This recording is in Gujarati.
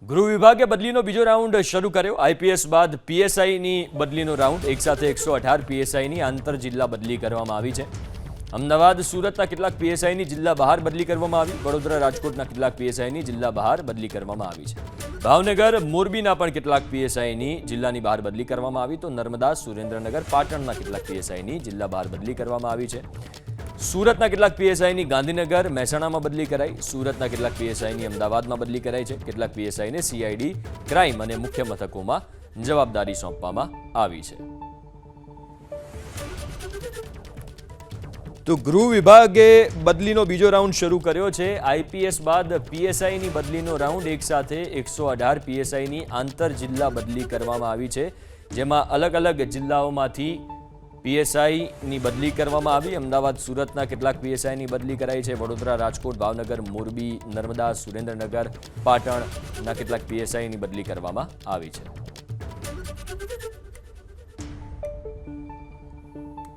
ગૃહ વિભાગે બદલીનો બીજો રાઉન્ડ શરૂ કર્યો। આઈપીએસ બાદ પીએસઆઈની બદલીનો રાઉન્ડ એક સાથે 118 પીએસઆઈની આંતર જિલ્લા બદલી કરવામાં આવી છે। અમદાવાદ સુરતના કેટલાક પીએસઆઈની જિલ્લા બહાર બદલી કરવામાં આવી। વડોદરા રાજકોટના કેટલાક પીએસઆઈની જિલ્લા બહાર બદલી કરવામાં આવી છે। ભાવનગર મોરબીના પણ કેટલાક પીએસઆઈની જિલ્લાની બહાર બદલી કરવામાં આવી તો નર્મદા સુરેન્દ્રનગર પાટણના કેટલાક પીએસઆઈની જિલ્લા બહાર બદલી કરવામાં આવી છે। સુરતના કેટલાક પીએસઆઈની ગાંધીનગર મહેસાણામાં બદલી કરાઈ। સુરતના કેટલાક પીએસઆઈની અમદાવાદમાં બદલી કરાઈ છે। કેટલાક પીએસઆઈને સીઆઈડી ક્રાઇમ અને મુખ્ય મથકોમાં જવાબદારી સોંપવામાં આવી છે। તો ગૃહ વિભાગે બદલીનો બીજો રાઉન્ડ શરૂ કર્યો છે। આઈપીએસ બાદ પીએસઆઈની બદલીનો રાઉન્ડ એક સાથે 118 પીએસઆઈની આંતર જિલ્લા બદલી કરવામાં આવી છે, જેમાં અલગ અલગ જિલ્લાઓમાંથી પીએસઆઈની બદલી કરવામાં આવી। અમદાવાદ સુરતના કેટલાક પીએસઆઈની બદલી કરાઈ છે। વડોદરા રાજકોટ ભાવનગર મોરબી નર્મદા સુરેન્દ્રનગર પાટણના કેટલાક પીએસઆઈની બદલી કરવામાં આવી છે।